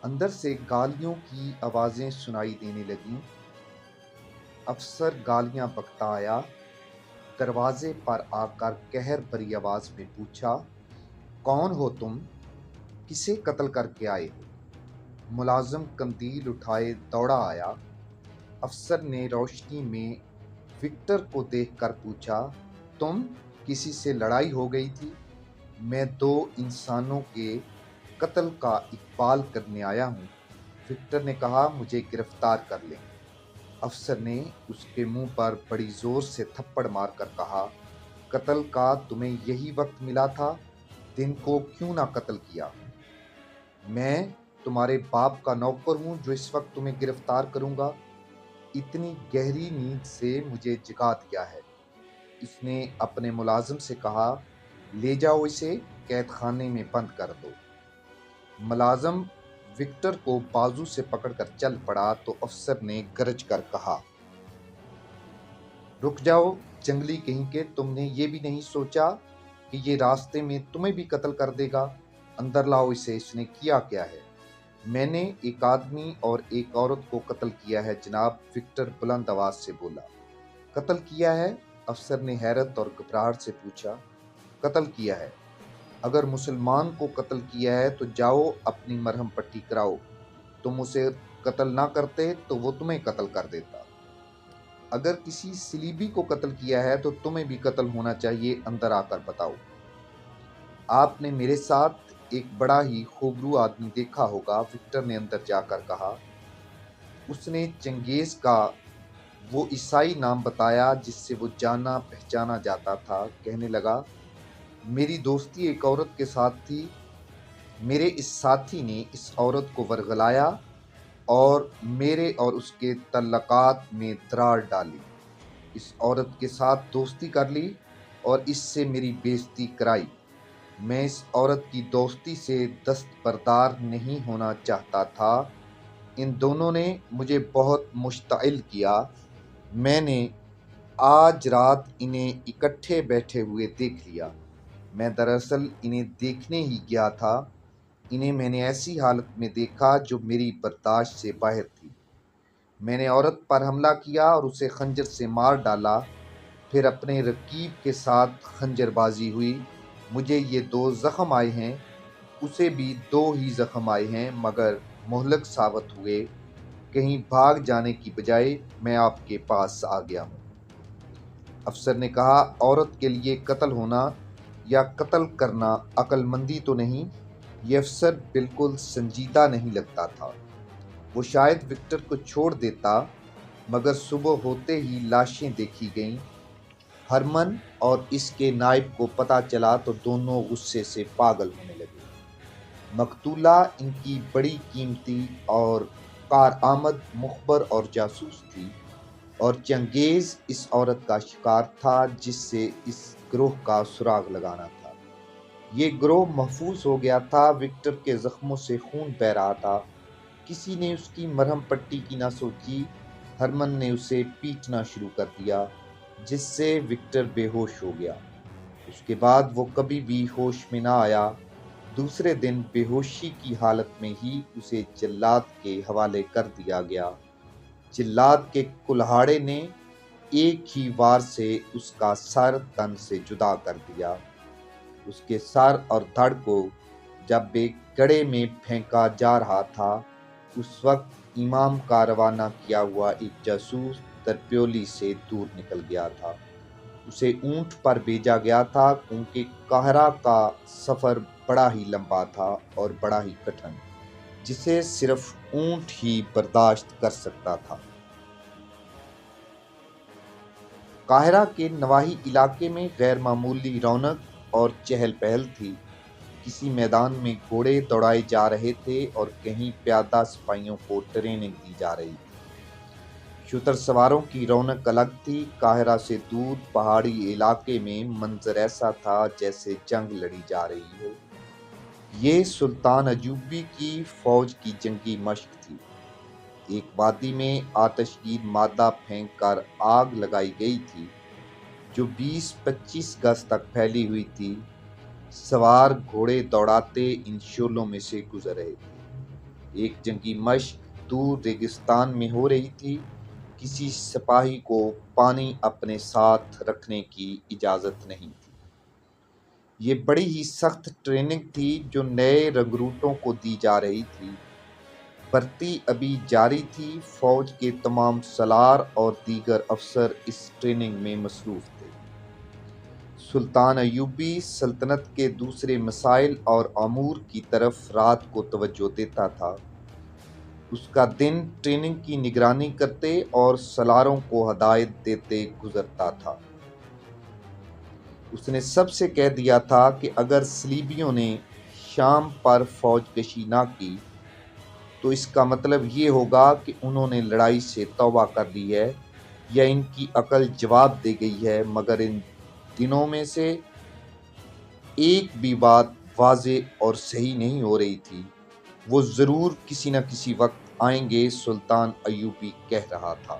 اندر سے گالیوں کی آوازیں سنائی دینے لگیں۔ افسر گالیاں بکتا آیا، دروازے پر آ کر قہر بھری آواز میں پوچھا، کون ہو تم؟ کسے قتل کر کے آئے ہو؟ ملازم قندیل اٹھائے دوڑا آیا۔ افسر نے روشنی میں وکٹر کو دیکھ کر پوچھا، تم؟ کسی سے لڑائی ہو گئی تھی؟ میں 2 انسانوں کے قتل کا اقبال کرنے آیا ہوں۔ وکٹر نے کہا، مجھے گرفتار کر لیں۔ افسر نے اس کے منہ پر بڑی زور سے تھپڑ مار کر کہا، قتل کا تمہیں یہی وقت ملا تھا، دن کو کیوں نہ قتل کیا؟ میں تمہارے باپ کا نوکر ہوں جو اس وقت تمہیں گرفتار کروں گا؟ اتنی گہری نیند سے مجھے جگا دیا ہے۔ اس نے اپنے ملازم سے کہا، لے جاؤ اسے قید خانے میں بند کر دو۔ ملازم وکٹر کو بازو سے پکڑ کر چل پڑا تو افسر نے گرج کر کہا، رک جاؤ جنگلی کہیں کے، تم نے یہ بھی نہیں سوچا کہ یہ راستے میں تمہیں بھی قتل کر دے گا؟ اندر لاؤ اسے، اس نے کیا کیا ہے؟ میں نے ایک آدمی اور ایک عورت کو قتل کیا ہے جناب، وکٹر بلند آواز سے بولا۔ قتل کیا ہے؟ افسر نے حیرت اور گھبراہٹ سے پوچھا۔ قتل کیا ہے؟ اگر مسلمان کو قتل کیا ہے تو جاؤ اپنی مرہم پٹی کراؤ۔ تم اسے قتل نہ کرتے تو وہ تمہیں قتل کر دیتا۔ اگر کسی صلیبی کو قتل کیا ہے تو تمہیں بھی قتل ہونا چاہیے، اندر آ کر بتاؤ۔ آپ نے میرے ساتھ ایک بڑا ہی خوبرو آدمی دیکھا ہوگا، وکٹر نے اندر جا کر کہا۔ اس نے چنگیز کا وہ عیسائی نام بتایا جس سے وہ جانا پہچانا جاتا تھا۔ کہنے لگا، میری دوستی ایک عورت کے ساتھ تھی، میرے اس ساتھی نے اس عورت کو ورغلایا اور میرے اور اس کے تعلقات میں دراڑ ڈالی۔ اس عورت کے ساتھ دوستی کر لی اور اس سے میری بے عزتی کرائی۔ میں اس عورت کی دوستی سے دستبردار نہیں ہونا چاہتا تھا۔ ان دونوں نے مجھے بہت مشتعل کیا۔ میں نے آج رات انہیں اکٹھے بیٹھے ہوئے دیکھ لیا۔ میں دراصل انہیں دیکھنے ہی گیا تھا۔ انہیں میں نے ایسی حالت میں دیکھا جو میری برداشت سے باہر تھی۔ میں نے عورت پر حملہ کیا اور اسے خنجر سے مار ڈالا، پھر اپنے رقیب کے ساتھ خنجر بازی ہوئی۔ مجھے یہ 2 زخم آئے ہیں، اسے بھی 2 ہی زخم آئے ہیں، مگر مہلک ثابت ہوئے۔ کہیں بھاگ جانے کی بجائے میں آپ کے پاس آ گیا ہوں۔ افسر نے کہا، عورت کے لیے قتل ہونا یا قتل کرنا عقل مندی تو نہیں؟ یہ افسر بالکل سنجیدہ نہیں لگتا تھا۔ وہ شاید وکٹر کو چھوڑ دیتا، مگر صبح ہوتے ہی لاشیں دیکھی گئیں۔ ہرمن اور اس کے نائب کو پتہ چلا تو دونوں غصے سے پاگل ہونے لگے۔ مقتولہ ان کی بڑی قیمتی اور کارآمد مخبر اور جاسوس تھی، اور چنگیز اس عورت کا شکار تھا جس سے اس گروہ کا سراغ لگانا تھا۔ یہ گروہ محفوظ ہو گیا تھا، وکٹر کے زخموں سے خون بہہ رہا تھا۔ کسی نے اس کی مرہم پٹی کی نہ سوچی۔ ہرمن نے اسے پیٹنا شروع کر دیا، جس سے وکٹر بے ہوش ہو گیا۔ اس کے بعد وہ کبھی بھی ہوش میں نہ آیا۔ دوسرے دن بے ہوشی کی حالت میں ہی اسے جلاد کے حوالے کر دیا گیا۔ جلاد کے کلہاڑے نے ایک ہی وار سے اس کا سر تن سے جدا کر دیا۔ اس کے سر اور دھڑ کو جب ایک گڑھے میں پھینکا جا رہا تھا، اس وقت امام کا روانہ کیا ہوا ایک جاسوس درپیولی سے دور نکل گیا تھا۔ اسے اونٹ پر بھیجا گیا تھا کیونکہ قاہرہ کا سفر بڑا ہی لمبا تھا اور بڑا ہی کٹھن، جسے صرف اونٹ ہی برداشت کر سکتا تھا۔ قاہرہ کے نواحی علاقے میں غیر معمولی رونق اور چہل پہل تھی۔ کسی میدان میں گھوڑے دوڑائے جا رہے تھے اور کہیں پیادہ سپاہیوں کو ٹریننگ دی جا رہی تھی۔ شتر سواروں کی رونق الگ تھی۔ قاہرہ سے دور پہاڑی علاقے میں منظر ایسا تھا جیسے جنگ لڑی جا رہی ہو۔ یہ سلطان ایوبی کی فوج کی جنگی مشق تھی۔ ایک وادی میں آتش گیر مادہ پھینک کر آگ لگائی گئی تھی جو 20-25 گز تک پھیلی ہوئی تھی۔ سوار گھوڑے دوڑاتے ان شعلوں میں سے گزر رہے تھے۔ ایک جنگی مشق دور ریگستان میں ہو رہی تھی۔ کسی سپاہی کو پانی اپنے ساتھ رکھنے کی اجازت نہیں تھی۔ یہ بڑی ہی سخت ٹریننگ تھی جو نئے رنگروٹوں کو دی جا رہی تھی۔ بھرتی ابھی جاری تھی۔ فوج کے تمام سالار اور دیگر افسر اس ٹریننگ میں مصروف تھے۔ سلطان ایوبی سلطنت کے دوسرے مسائل اور امور کی طرف رات کو توجہ دیتا تھا۔ اس کا دن ٹریننگ کی نگرانی کرتے اور سالاروں کو ہدایت دیتے گزرتا تھا۔ اس نے سب سے کہہ دیا تھا کہ اگر صلیبیوں نے شام پر فوج کشی نہ کی تو اس کا مطلب یہ ہوگا کہ انہوں نے لڑائی سے توبہ کر لی ہے یا ان کی عقل جواب دے گئی ہے، مگر ان دنوں میں سے ایک بھی بات واضح اور صحیح نہیں ہو رہی تھی۔ وہ ضرور کسی نہ کسی وقت آئیں گے، سلطان ایوبی کہہ رہا تھا۔